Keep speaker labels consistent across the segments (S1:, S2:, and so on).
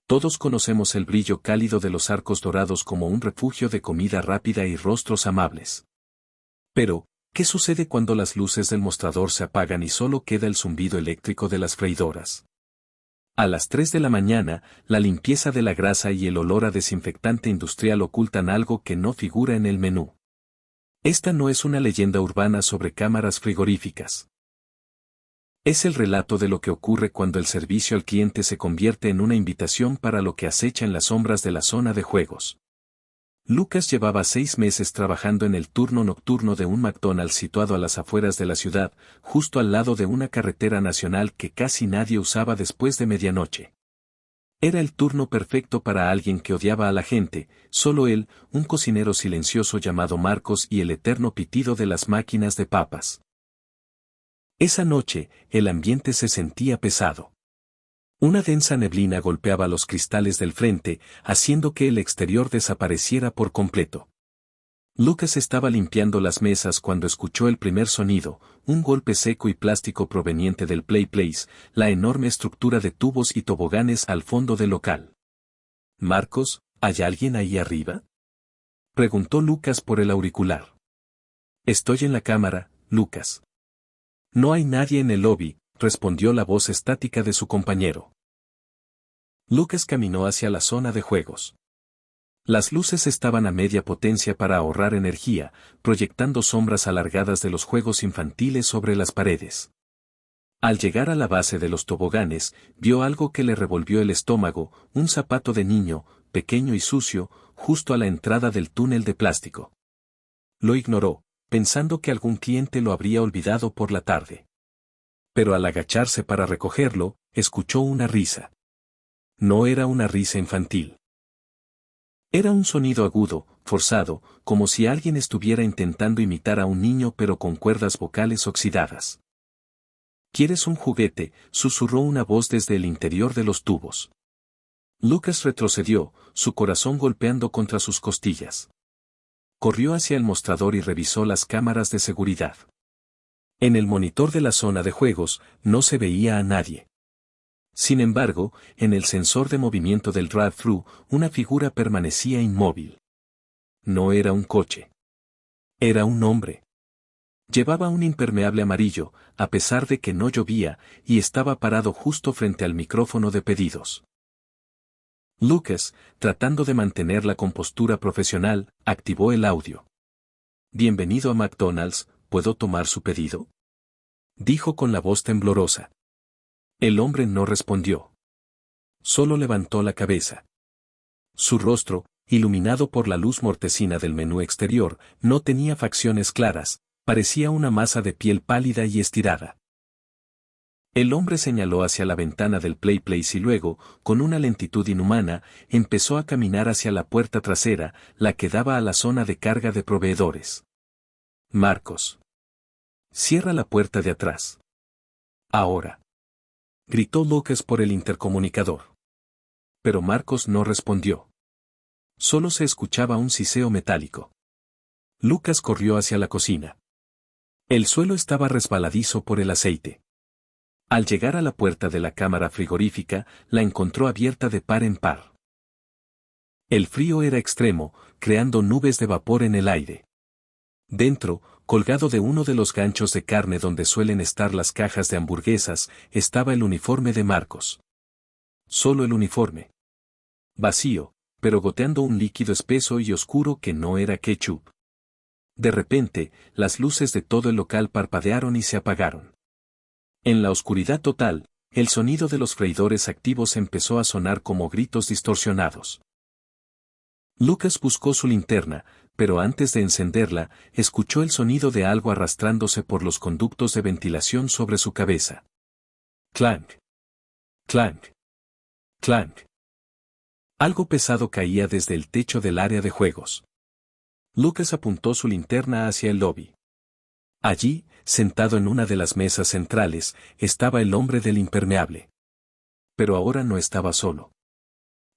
S1: Todos conocemos el brillo cálido de los arcos dorados como un refugio de comida rápida y rostros amables. Pero, ¿qué sucede cuando las luces del mostrador se apagan y solo queda el zumbido eléctrico de las freidoras? A las 3 de la mañana, la limpieza de la grasa y el olor a desinfectante industrial ocultan algo que no figura en el menú. Esta no es una leyenda urbana sobre cámaras frigoríficas. Es el relato de lo que ocurre cuando el servicio al cliente se convierte en una invitación para lo que acecha en las sombras de la zona de juegos. Lucas llevaba 6 meses trabajando en el turno nocturno de un McDonald's situado a las afueras de la ciudad, justo al lado de una carretera nacional que casi nadie usaba después de medianoche. Era el turno perfecto para alguien que odiaba a la gente, solo él, un cocinero silencioso llamado Marcos y el eterno pitido de las máquinas de papas. Esa noche, el ambiente se sentía pesado. Una densa neblina golpeaba los cristales del frente, haciendo que el exterior desapareciera por completo. Lucas estaba limpiando las mesas cuando escuchó el primer sonido, un golpe seco y plástico proveniente del Place, la enorme estructura de tubos y toboganes al fondo del local. «Marcos, ¿hay alguien ahí arriba?», preguntó Lucas por el auricular. «Estoy en la cámara, Lucas». «No hay nadie en el lobby», respondió la voz estática de su compañero. Lucas caminó hacia la zona de juegos. Las luces estaban a media potencia para ahorrar energía, proyectando sombras alargadas de los juegos infantiles sobre las paredes. Al llegar a la base de los toboganes, vio algo que le revolvió el estómago, un zapato de niño, pequeño y sucio, justo a la entrada del túnel de plástico. Lo ignoró, pensando que algún cliente lo habría olvidado por la tarde. Pero al agacharse para recogerlo, escuchó una risa. No era una risa infantil. Era un sonido agudo, forzado, como si alguien estuviera intentando imitar a un niño pero con cuerdas vocales oxidadas. «¿Quieres un juguete?», susurró una voz desde el interior de los tubos. Lucas retrocedió, su corazón golpeando contra sus costillas. Corrió hacia el mostrador y revisó las cámaras de seguridad. En el monitor de la zona de juegos, no se veía a nadie. Sin embargo, en el sensor de movimiento del drive-thru, una figura permanecía inmóvil. No era un coche. Era un hombre. Llevaba un impermeable amarillo, a pesar de que no llovía, y estaba parado justo frente al micrófono de pedidos. Lucas, tratando de mantener la compostura profesional, activó el audio. «Bienvenido a McDonald's, ¿puedo tomar su pedido?», dijo con la voz temblorosa. El hombre no respondió. Solo levantó la cabeza. Su rostro, iluminado por la luz mortecina del menú exterior, no tenía facciones claras, parecía una masa de piel pálida y estirada. El hombre señaló hacia la ventana del Place y luego, con una lentitud inhumana, empezó a caminar hacia la puerta trasera, la que daba a la zona de carga de proveedores. «Marcos. Cierra la puerta de atrás. Ahora», gritó Lucas por el intercomunicador. Pero Marcos no respondió. Solo se escuchaba un siseo metálico. Lucas corrió hacia la cocina. El suelo estaba resbaladizo por el aceite. Al llegar a la puerta de la cámara frigorífica, la encontró abierta de par en par. El frío era extremo, creando nubes de vapor en el aire. Dentro, colgado de uno de los ganchos de carne donde suelen estar las cajas de hamburguesas, estaba el uniforme de Marcos. Solo el uniforme. Vacío, pero goteando un líquido espeso y oscuro que no era ketchup. De repente, las luces de todo el local parpadearon y se apagaron. En la oscuridad total, el sonido de los freidores activos empezó a sonar como gritos distorsionados. Lucas buscó su linterna, pero antes de encenderla, escuchó el sonido de algo arrastrándose por los conductos de ventilación sobre su cabeza. Clank. Clank. Clank. Algo pesado caía desde el techo del área de juegos. Lucas apuntó su linterna hacia el lobby. Allí, sentado en una de las mesas centrales, estaba el hombre del impermeable. Pero ahora no estaba solo.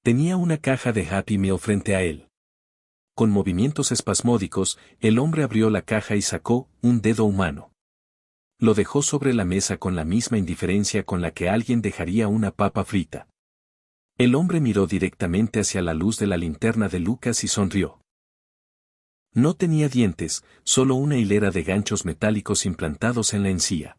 S1: Tenía una caja de Happy Meal frente a él. Con movimientos espasmódicos, el hombre abrió la caja y sacó un dedo humano. Lo dejó sobre la mesa con la misma indiferencia con la que alguien dejaría una papa frita. El hombre miró directamente hacia la luz de la linterna de Lucas y sonrió. No tenía dientes, solo una hilera de ganchos metálicos implantados en la encía.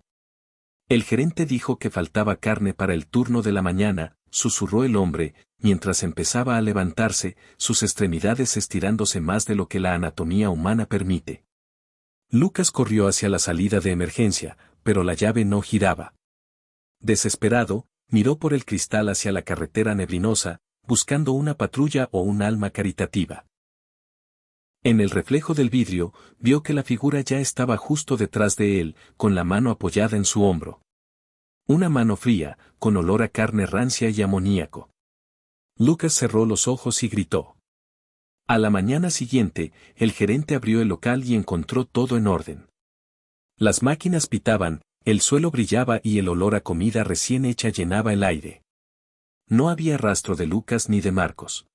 S1: El gerente dijo que faltaba carne para el turno de la mañana, susurró el hombre, mientras empezaba a levantarse, sus extremidades estirándose más de lo que la anatomía humana permite. Lucas corrió hacia la salida de emergencia, pero la llave no giraba. Desesperado, miró por el cristal hacia la carretera neblinosa, buscando una patrulla o un alma caritativa. En el reflejo del vidrio, vio que la figura ya estaba justo detrás de él, con la mano apoyada en su hombro. Una mano fría, con olor a carne rancia y amoníaco. Lucas cerró los ojos y gritó. A la mañana siguiente, el gerente abrió el local y encontró todo en orden. Las máquinas pitaban, el suelo brillaba y el olor a comida recién hecha llenaba el aire. No había rastro de Lucas ni de Marcos.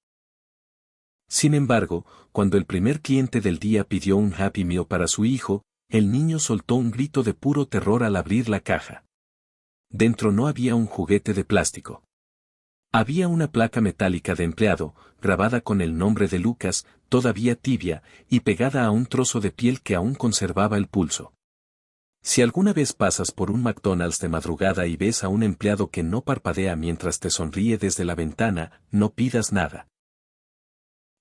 S1: Sin embargo, cuando el primer cliente del día pidió un Happy Meal para su hijo, el niño soltó un grito de puro terror al abrir la caja. Dentro no había un juguete de plástico. Había una placa metálica de empleado, grabada con el nombre de Lucas, todavía tibia, y pegada a un trozo de piel que aún conservaba el pulso. Si alguna vez pasas por un McDonald's de madrugada y ves a un empleado que no parpadea mientras te sonríe desde la ventana, no pidas nada.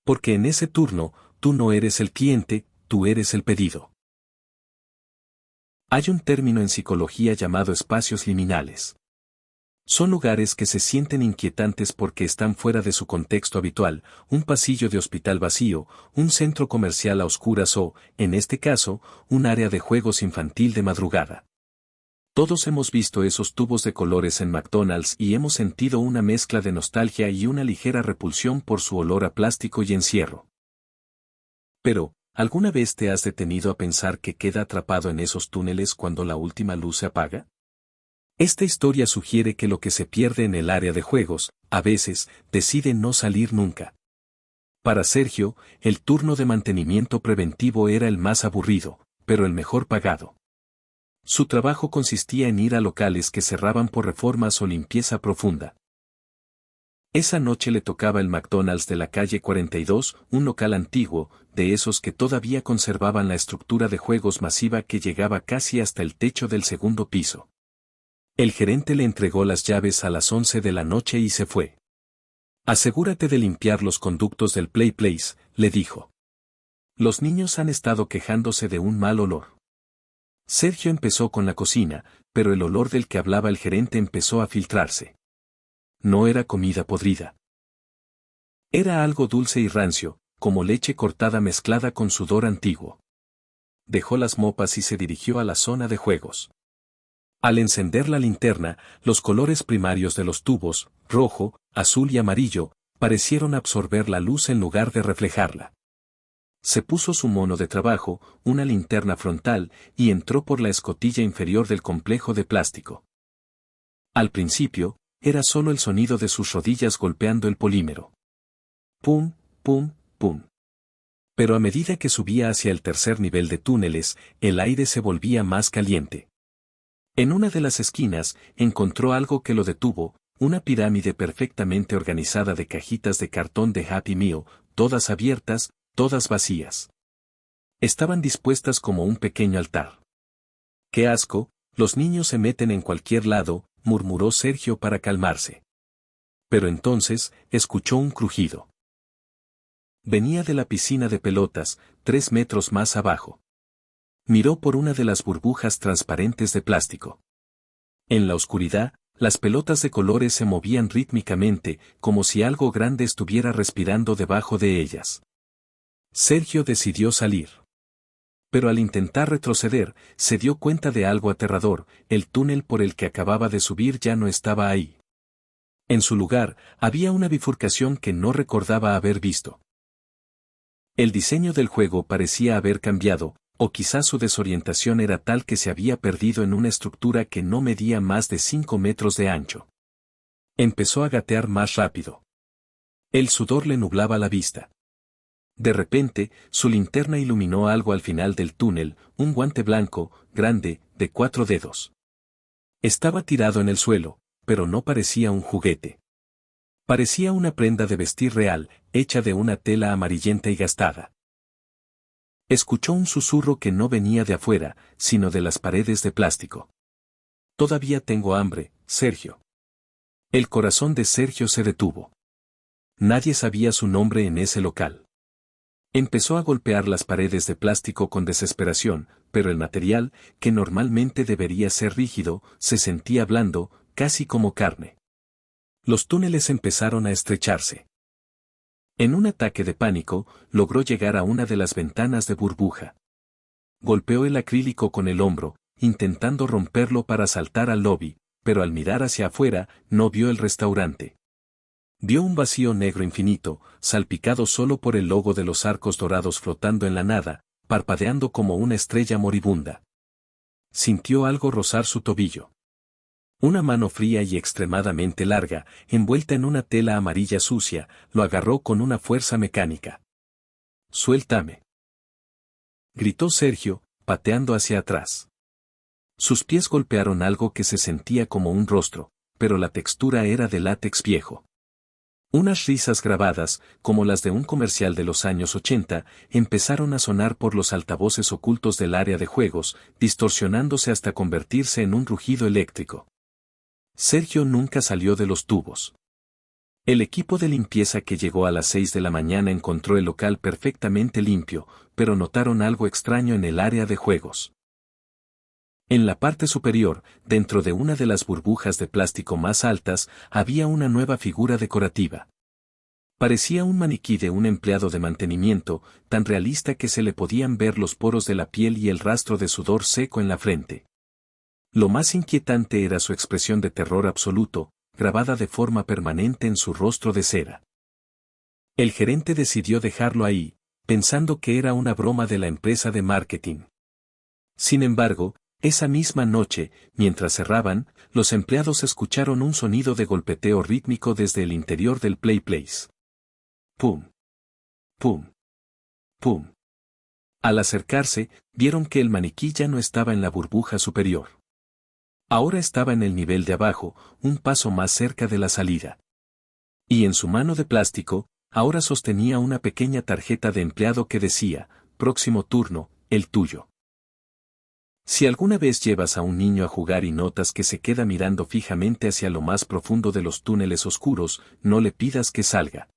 S1: Porque en ese turno, tú no eres el cliente, tú eres el pedido. Hay un término en psicología llamado espacios liminales. Son lugares que se sienten inquietantes porque están fuera de su contexto habitual, un pasillo de hospital vacío, un centro comercial a oscuras o, en este caso, un área de juegos infantil de madrugada. Todos hemos visto esos tubos de colores en McDonald's y hemos sentido una mezcla de nostalgia y una ligera repulsión por su olor a plástico y encierro. Pero, ¿alguna vez te has detenido a pensar que queda atrapado en esos túneles cuando la última luz se apaga? Esta historia sugiere que lo que se pierde en el área de juegos, a veces, decide no salir nunca. Para Sergio, el turno de mantenimiento preventivo era el más aburrido, pero el mejor pagado. Su trabajo consistía en ir a locales que cerraban por reformas o limpieza profunda. Esa noche le tocaba el McDonald's de la calle 42, un local antiguo, de esos que todavía conservaban la estructura de juegos masiva que llegaba casi hasta el techo del segundo piso. El gerente le entregó las llaves a las 11 de la noche y se fue. Asegúrate de limpiar los conductos del Play Place, le dijo. Los niños han estado quejándose de un mal olor. Sergio empezó con la cocina, pero el olor del que hablaba el gerente empezó a filtrarse. No era comida podrida. Era algo dulce y rancio, como leche cortada mezclada con sudor antiguo. Dejó las mopas y se dirigió a la zona de juegos. Al encender la linterna, los colores primarios de los tubos, rojo, azul y amarillo, parecieron absorber la luz en lugar de reflejarla. Se puso su mono de trabajo, una linterna frontal, y entró por la escotilla inferior del complejo de plástico. Al principio, era solo el sonido de sus rodillas golpeando el polímero. Pum, pum, pum. Pero a medida que subía hacia el tercer nivel de túneles, el aire se volvía más caliente. En una de las esquinas, encontró algo que lo detuvo, una pirámide perfectamente organizada de cajitas de cartón de Happy Meal, todas abiertas, todas vacías. Estaban dispuestas como un pequeño altar. ¡Qué asco! Los niños se meten en cualquier lado, murmuró Sergio para calmarse. Pero entonces, escuchó un crujido. Venía de la piscina de pelotas, 3 metros más abajo. Miró por una de las burbujas transparentes de plástico. En la oscuridad, las pelotas de colores se movían rítmicamente, como si algo grande estuviera respirando debajo de ellas. Sergio decidió salir. Pero al intentar retroceder, se dio cuenta de algo aterrador, el túnel por el que acababa de subir ya no estaba ahí. En su lugar, había una bifurcación que no recordaba haber visto. El diseño del juego parecía haber cambiado, o quizás su desorientación era tal que se había perdido en una estructura que no medía más de 5 metros de ancho. Empezó a gatear más rápido. El sudor le nublaba la vista. De repente, su linterna iluminó algo al final del túnel, un guante blanco, grande, de 4 dedos. Estaba tirado en el suelo, pero no parecía un juguete. Parecía una prenda de vestir real, hecha de una tela amarillenta y gastada. Escuchó un susurro que no venía de afuera, sino de las paredes de plástico. Todavía tengo hambre, Sergio. El corazón de Sergio se detuvo. Nadie sabía su nombre en ese local. Empezó a golpear las paredes de plástico con desesperación, pero el material, que normalmente debería ser rígido, se sentía blando, casi como carne. Los túneles empezaron a estrecharse. En un ataque de pánico, logró llegar a una de las ventanas de burbuja. Golpeó el acrílico con el hombro, intentando romperlo para saltar al lobby, pero al mirar hacia afuera, no vio el restaurante. Vio un vacío negro infinito, salpicado solo por el logo de los arcos dorados flotando en la nada, parpadeando como una estrella moribunda. Sintió algo rozar su tobillo. Una mano fría y extremadamente larga, envuelta en una tela amarilla sucia, lo agarró con una fuerza mecánica. «¡Suéltame!», gritó Sergio, pateando hacia atrás. Sus pies golpearon algo que se sentía como un rostro, pero la textura era de látex viejo. Unas risas grabadas, como las de un comercial de los años 80, empezaron a sonar por los altavoces ocultos del área de juegos, distorsionándose hasta convertirse en un rugido eléctrico. Sergio nunca salió de los tubos. El equipo de limpieza que llegó a las 6 de la mañana encontró el local perfectamente limpio, pero notaron algo extraño en el área de juegos. En la parte superior, dentro de una de las burbujas de plástico más altas, había una nueva figura decorativa. Parecía un maniquí de un empleado de mantenimiento, tan realista que se le podían ver los poros de la piel y el rastro de sudor seco en la frente. Lo más inquietante era su expresión de terror absoluto, grabada de forma permanente en su rostro de cera. El gerente decidió dejarlo ahí, pensando que era una broma de la empresa de marketing. Sin embargo, esa misma noche, mientras cerraban, los empleados escucharon un sonido de golpeteo rítmico desde el interior del Place. Pum. Pum. Pum. Al acercarse, vieron que el maniquí ya no estaba en la burbuja superior. Ahora estaba en el nivel de abajo, un paso más cerca de la salida. Y en su mano de plástico, ahora sostenía una pequeña tarjeta de empleado que decía, «Próximo turno, el tuyo». Si alguna vez llevas a un niño a jugar y notas que se queda mirando fijamente hacia lo más profundo de los túneles oscuros, no le pidas que salga.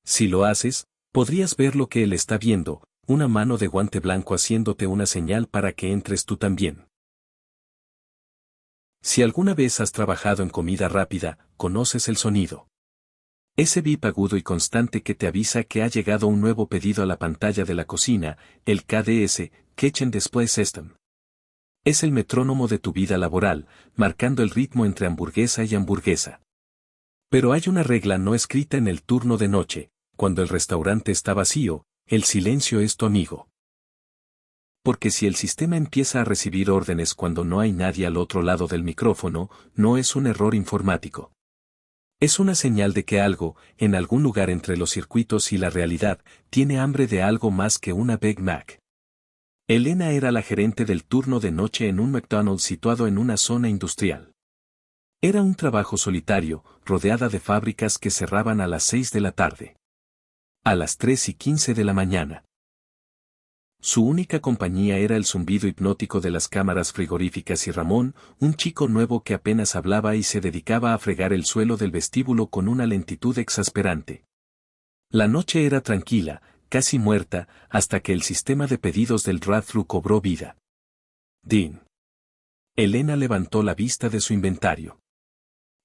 S1: Si lo haces, podrías ver lo que él está viendo, una mano de guante blanco haciéndote una señal para que entres tú también. Si alguna vez has trabajado en comida rápida, conoces el sonido. Ese bip agudo y constante que te avisa que ha llegado un nuevo pedido a la pantalla de la cocina, el KDS, Kitchen Display System. Es el metrónomo de tu vida laboral, marcando el ritmo entre hamburguesa y hamburguesa. Pero hay una regla no escrita en el turno de noche: cuando el restaurante está vacío, el silencio es tu amigo. Porque si el sistema empieza a recibir órdenes cuando no hay nadie al otro lado del micrófono, no es un error informático. Es una señal de que algo, en algún lugar entre los circuitos y la realidad, tiene hambre de algo más que una Big Mac. Elena era la gerente del turno de noche en un McDonald's situado en una zona industrial. Era un trabajo solitario, rodeada de fábricas que cerraban a las 6 de la tarde. A las 3:15 de la mañana. Su única compañía era el zumbido hipnótico de las cámaras frigoríficas y Ramón, un chico nuevo que apenas hablaba y se dedicaba a fregar el suelo del vestíbulo con una lentitud exasperante. La noche era tranquila, casi muerta, hasta que el sistema de pedidos del drive-thru cobró vida. Din. Elena levantó la vista de su inventario.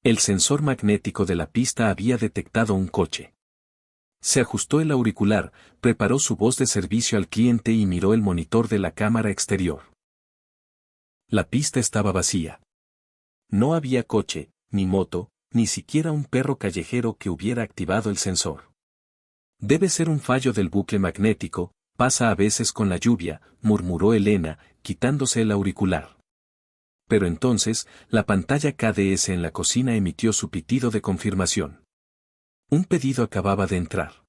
S1: El sensor magnético de la pista había detectado un coche. Se ajustó el auricular, preparó su voz de servicio al cliente y miró el monitor de la cámara exterior. La pista estaba vacía. No había coche, ni moto, ni siquiera un perro callejero que hubiera activado el sensor. Debe ser un fallo del bucle magnético, pasa a veces con la lluvia, murmuró Elena, quitándose el auricular. Pero entonces, la pantalla KDS en la cocina emitió su pitido de confirmación. Un pedido acababa de entrar.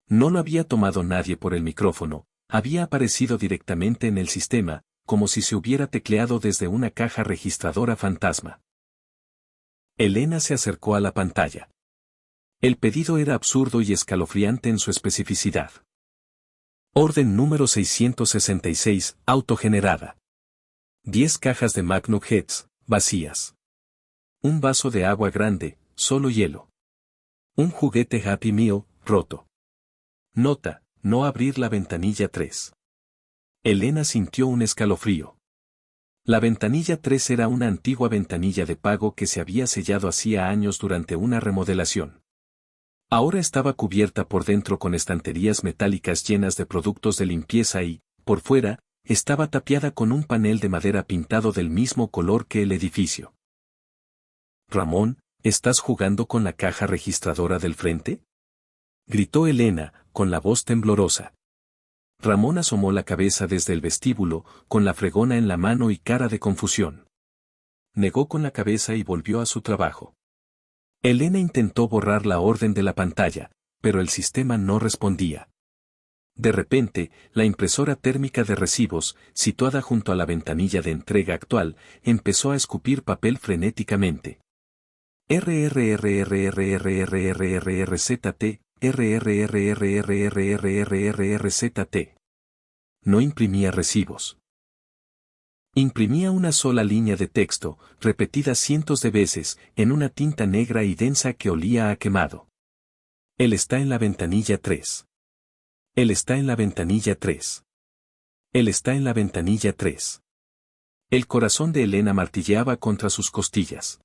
S1: No lo había tomado nadie por el micrófono, había aparecido directamente en el sistema, como si se hubiera tecleado desde una caja registradora fantasma. Elena se acercó a la pantalla. El pedido era absurdo y escalofriante en su especificidad. Orden número 666, autogenerada. 10 cajas de Magnum Heads, vacías. Un vaso de agua grande, solo hielo. Un juguete Happy Meal, roto. Nota, no abrir la ventanilla 3. Elena sintió un escalofrío. La ventanilla 3 era una antigua ventanilla de pago que se había sellado hacía años durante una remodelación. Ahora estaba cubierta por dentro con estanterías metálicas llenas de productos de limpieza y, por fuera, estaba tapiada con un panel de madera pintado del mismo color que el edificio. Ramón, ¿estás jugando con la caja registradora del frente? Gritó Elena, con la voz temblorosa. Ramón asomó la cabeza desde el vestíbulo, con la fregona en la mano y cara de confusión. Negó con la cabeza y volvió a su trabajo. Elena intentó borrar la orden de la pantalla, pero el sistema no respondía. De repente, la impresora térmica de recibos, situada junto a la ventanilla de entrega actual, empezó a escupir papel frenéticamente. RRRRRRRRRRZT, RRRRRRRRRRZT. No imprimía recibos. Imprimía una sola línea de texto, repetida cientos de veces, en una tinta negra y densa que olía a quemado. Él está en la ventanilla 3. Él está en la ventanilla 3. Él está en la ventanilla 3. El corazón de Elena martilleaba contra sus costillas.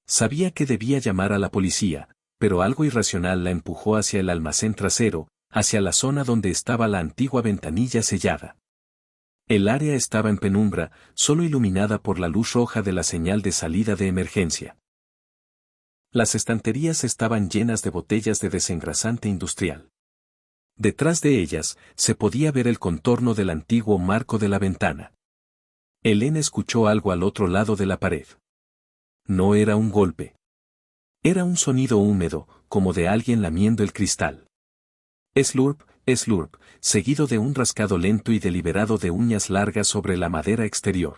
S1: Sabía que debía llamar a la policía, pero algo irracional la empujó hacia el almacén trasero, hacia la zona donde estaba la antigua ventanilla sellada. El área estaba en penumbra, solo iluminada por la luz roja de la señal de salida de emergencia. Las estanterías estaban llenas de botellas de desengrasante industrial. Detrás de ellas, se podía ver el contorno del antiguo marco de la ventana. Elena escuchó algo al otro lado de la pared. No era un golpe. Era un sonido húmedo, como de alguien lamiendo el cristal. Slurp, slurp, seguido de un rascado lento y deliberado de uñas largas sobre la madera exterior.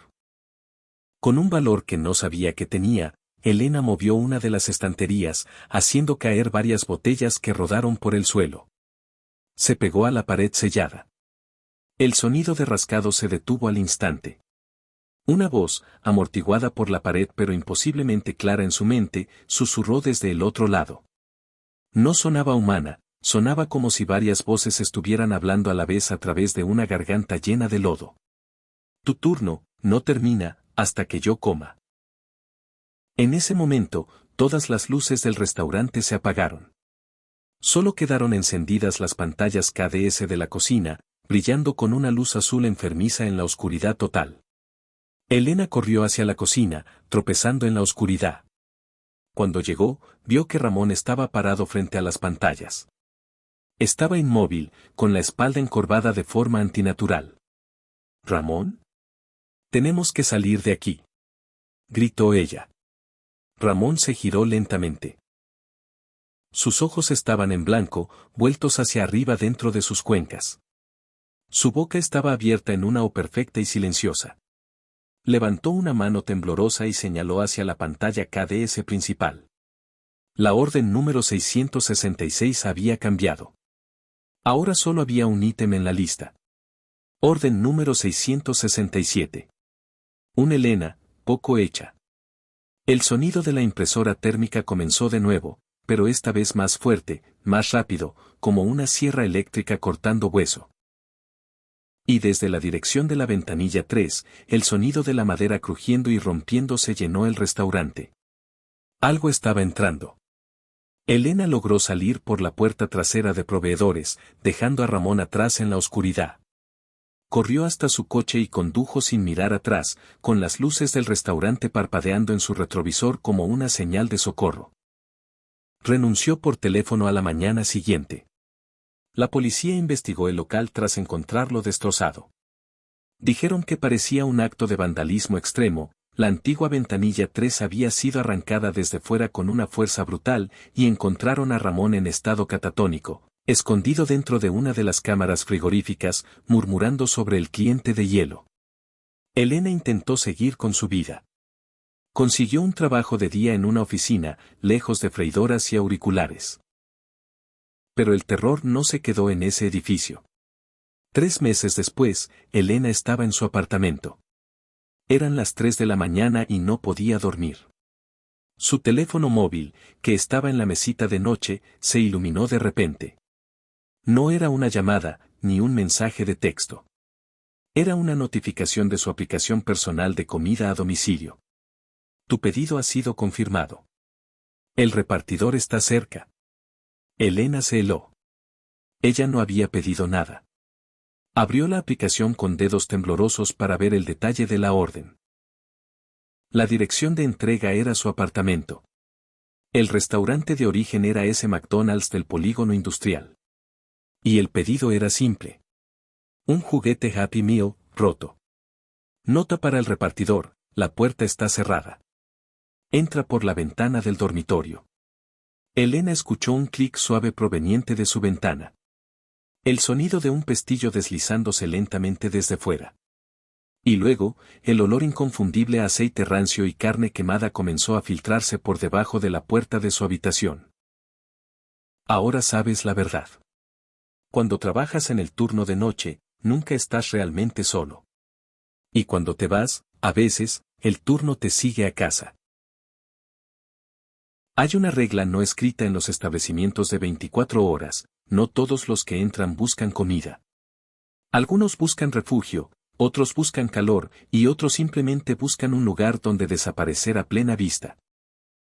S1: Con un valor que no sabía que tenía, Elena movió una de las estanterías, haciendo caer varias botellas que rodaron por el suelo. Se pegó a la pared sellada. El sonido de rascado se detuvo al instante. Una voz, amortiguada por la pared pero imposiblemente clara en su mente, susurró desde el otro lado. No sonaba humana, sonaba como si varias voces estuvieran hablando a la vez a través de una garganta llena de lodo. Tu turno, no termina, hasta que yo coma. En ese momento, todas las luces del restaurante se apagaron. Solo quedaron encendidas las pantallas KDS de la cocina, brillando con una luz azul enfermiza en la oscuridad total. Elena corrió hacia la cocina, tropezando en la oscuridad. Cuando llegó, vio que Ramón estaba parado frente a las pantallas. Estaba inmóvil, con la espalda encorvada de forma antinatural. ¿Ramón? Tenemos que salir de aquí, gritó ella. Ramón se giró lentamente. Sus ojos estaban en blanco, vueltos hacia arriba dentro de sus cuencas. Su boca estaba abierta en una O perfecta y silenciosa. Levantó una mano temblorosa y señaló hacia la pantalla KDS principal. La orden número 666 había cambiado. Ahora solo había un ítem en la lista. Orden número 667. Un Elena, poco hecha. El sonido de la impresora térmica comenzó de nuevo, pero esta vez más fuerte, más rápido, como una sierra eléctrica cortando hueso. Y desde la dirección de la ventanilla 3, el sonido de la madera crujiendo y rompiéndose llenó el restaurante. Algo estaba entrando. Elena logró salir por la puerta trasera de proveedores, dejando a Ramón atrás en la oscuridad. Corrió hasta su coche y condujo sin mirar atrás, con las luces del restaurante parpadeando en su retrovisor como una señal de socorro. Renunció por teléfono a la mañana siguiente. La policía investigó el local tras encontrarlo destrozado. Dijeron que parecía un acto de vandalismo extremo, la antigua ventanilla 3 había sido arrancada desde fuera con una fuerza brutal y encontraron a Ramón en estado catatónico, escondido dentro de una de las cámaras frigoríficas, murmurando sobre el cliente de hielo. Elena intentó seguir con su vida. Consiguió un trabajo de día en una oficina, lejos de freidoras y auriculares. Pero el terror no se quedó en ese edificio. 3 meses después, Elena estaba en su apartamento. Eran las 3 de la mañana y no podía dormir. Su teléfono móvil, que estaba en la mesita de noche, se iluminó de repente. No era una llamada, ni un mensaje de texto. Era una notificación de su aplicación personal de comida a domicilio. Tu pedido ha sido confirmado. El repartidor está cerca. Elena se heló. Ella no había pedido nada. Abrió la aplicación con dedos temblorosos para ver el detalle de la orden. La dirección de entrega era su apartamento. El restaurante de origen era ese McDonald's del polígono industrial. Y el pedido era simple. Un juguete Happy Meal, roto. Nota para el repartidor, la puerta está cerrada. Entra por la ventana del dormitorio. Elena escuchó un clic suave proveniente de su ventana. El sonido de un pestillo deslizándose lentamente desde fuera. Y luego, el olor inconfundible a aceite rancio y carne quemada comenzó a filtrarse por debajo de la puerta de su habitación. Ahora sabes la verdad. Cuando trabajas en el turno de noche, nunca estás realmente solo. Y cuando te vas, a veces, el turno te sigue a casa. Hay una regla no escrita en los establecimientos de 24 horas, no todos los que entran buscan comida. Algunos buscan refugio, otros buscan calor, y otros simplemente buscan un lugar donde desaparecer a plena vista.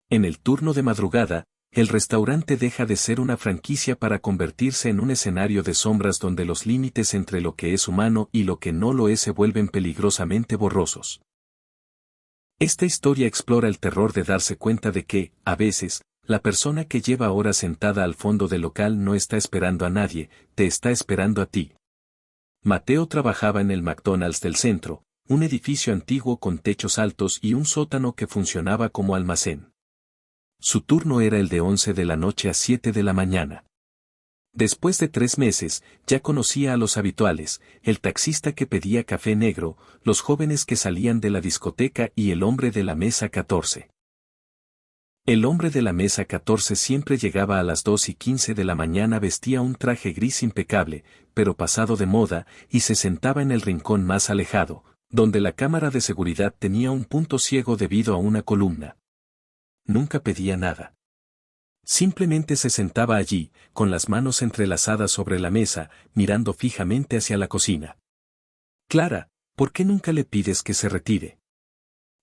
S1: En el turno de madrugada, el restaurante deja de ser una franquicia para convertirse en un escenario de sombras donde los límites entre lo que es humano y lo que no lo es se vuelven peligrosamente borrosos. Esta historia explora el terror de darse cuenta de que, a veces, la persona que lleva horas sentada al fondo del local no está esperando a nadie, te está esperando a ti. Mateo trabajaba en el McDonald's del centro, un edificio antiguo con techos altos y un sótano que funcionaba como almacén. Su turno era el de 11 de la noche a 7 de la mañana. Después de 3 meses, ya conocía a los habituales, el taxista que pedía café negro, los jóvenes que salían de la discoteca y el hombre de la mesa 14. El hombre de la mesa 14 siempre llegaba a las 2:15 de la mañana, vestía un traje gris impecable, pero pasado de moda, y se sentaba en el rincón más alejado, donde la cámara de seguridad tenía un punto ciego debido a una columna. Nunca pedía nada. Simplemente se sentaba allí, con las manos entrelazadas sobre la mesa, mirando fijamente hacia la cocina. Clara, ¿por qué nunca le pides que se retire?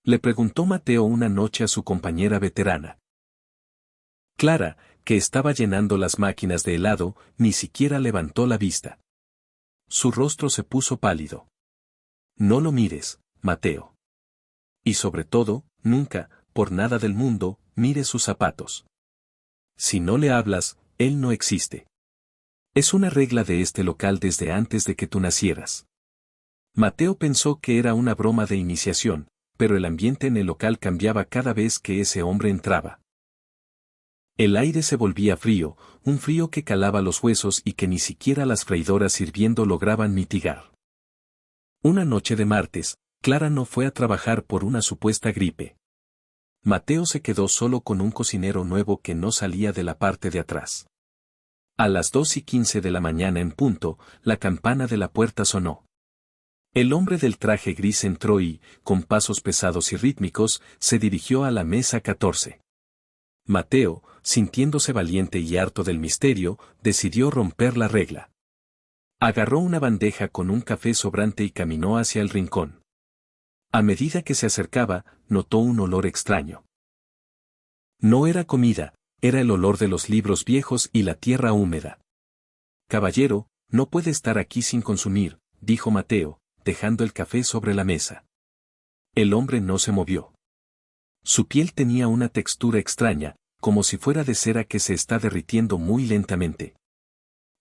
S1: Le preguntó Mateo una noche a su compañera veterana. Clara, que estaba llenando las máquinas de helado, ni siquiera levantó la vista. Su rostro se puso pálido. No lo mires, Mateo. Y sobre todo, nunca, por nada del mundo, mires sus zapatos. Si no le hablas, él no existe. Es una regla de este local desde antes de que tú nacieras. Mateo pensó que era una broma de iniciación, pero el ambiente en el local cambiaba cada vez que ese hombre entraba. El aire se volvía frío, un frío que calaba los huesos y que ni siquiera las freidoras hirviendo lograban mitigar. Una noche de martes, Clara no fue a trabajar por una supuesta gripe. Mateo se quedó solo con un cocinero nuevo que no salía de la parte de atrás. A las 2:15 de la mañana en punto, la campana de la puerta sonó. El hombre del traje gris entró y, con pasos pesados y rítmicos, se dirigió a la mesa 14. Mateo, sintiéndose valiente y harto del misterio, decidió romper la regla. Agarró una bandeja con un café sobrante y caminó hacia el rincón. A medida que se acercaba, notó un olor extraño. No era comida, era el olor de los libros viejos y la tierra húmeda. Caballero, no puede estar aquí sin consumir, dijo Mateo, dejando el café sobre la mesa. El hombre no se movió. Su piel tenía una textura extraña, como si fuera de cera que se está derritiendo muy lentamente.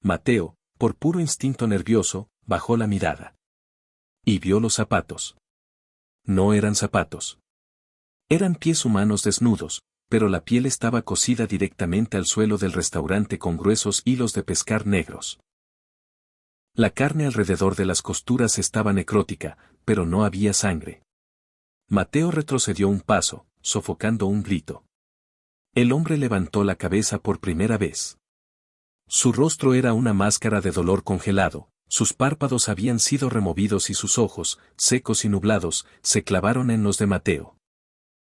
S1: Mateo, por puro instinto nervioso, bajó la mirada. Y vio los zapatos. No eran zapatos. Eran pies humanos desnudos, pero la piel estaba cosida directamente al suelo del restaurante con gruesos hilos de pescar negros. La carne alrededor de las costuras estaba necrótica, pero no había sangre. Mateo retrocedió un paso, sofocando un grito. El hombre levantó la cabeza por primera vez. Su rostro era una máscara de dolor congelado, sus párpados habían sido removidos y sus ojos, secos y nublados, se clavaron en los de Mateo.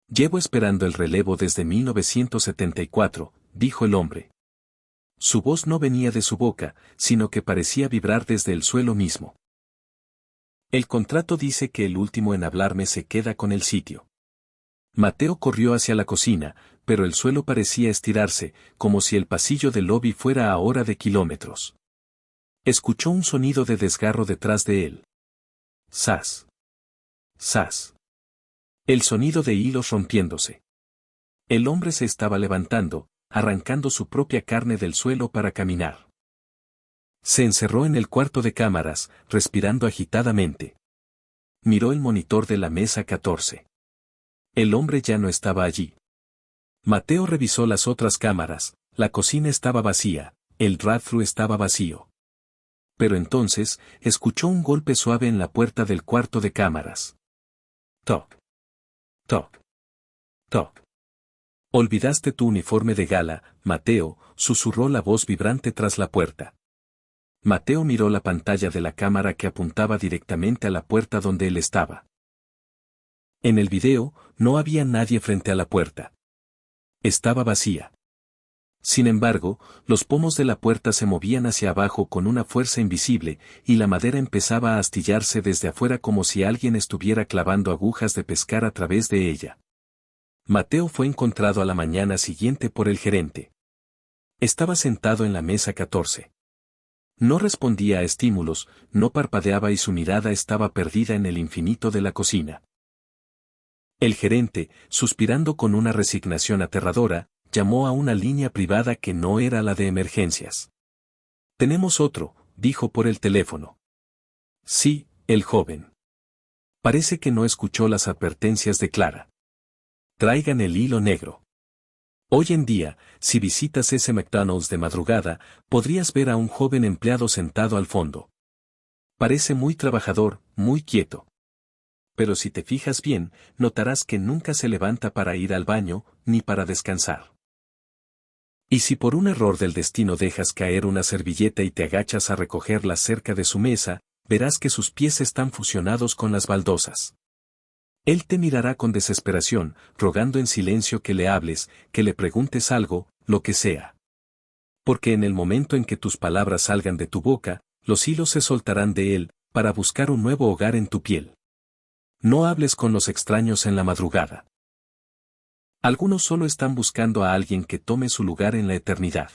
S1: Llevo esperando el relevo desde 1974, dijo el hombre. Su voz no venía de su boca, sino que parecía vibrar desde el suelo mismo. El contrato dice que el último en hablarme se queda con el sitio. Mateo corrió hacia la cocina, pero el suelo parecía estirarse, como si el pasillo del lobby fuera ahora de kilómetros. Escuchó un sonido de desgarro detrás de él. ¡Zas! ¡Zas! El sonido de hilos rompiéndose. El hombre se estaba levantando, arrancando su propia carne del suelo para caminar. Se encerró en el cuarto de cámaras, respirando agitadamente. Miró el monitor de la mesa 14. El hombre ya no estaba allí. Mateo revisó las otras cámaras, la cocina estaba vacía, el drive-thru estaba vacío. Pero entonces, escuchó un golpe suave en la puerta del cuarto de cámaras. Toc. Toc. Toc. Olvidaste tu uniforme de gala, Mateo, susurró la voz vibrante tras la puerta. Mateo miró la pantalla de la cámara que apuntaba directamente a la puerta donde él estaba. En el video, no había nadie frente a la puerta. Estaba vacía. Sin embargo, los pomos de la puerta se movían hacia abajo con una fuerza invisible, y la madera empezaba a astillarse desde afuera como si alguien estuviera clavando agujas de pescar a través de ella. Mateo fue encontrado a la mañana siguiente por el gerente. Estaba sentado en la mesa 14. No respondía a estímulos, no parpadeaba y su mirada estaba perdida en el infinito de la cocina. El gerente, suspirando con una resignación aterradora, llamó a una línea privada que no era la de emergencias. Tenemos otro, dijo por el teléfono. Sí, el joven. Parece que no escuchó las advertencias de Clara. Traigan el hilo negro. Hoy en día, si visitas ese McDonald's de madrugada, podrías ver a un joven empleado sentado al fondo. Parece muy trabajador, muy quieto. Pero si te fijas bien, notarás que nunca se levanta para ir al baño, ni para descansar. Y si por un error del destino dejas caer una servilleta y te agachas a recogerla cerca de su mesa, verás que sus pies están fusionados con las baldosas. Él te mirará con desesperación, rogando en silencio que le hables, que le preguntes algo, lo que sea. Porque en el momento en que tus palabras salgan de tu boca, los hilos se soltarán de él, para buscar un nuevo hogar en tu piel. No hables con los extraños en la madrugada. Algunos solo están buscando a alguien que tome su lugar en la eternidad.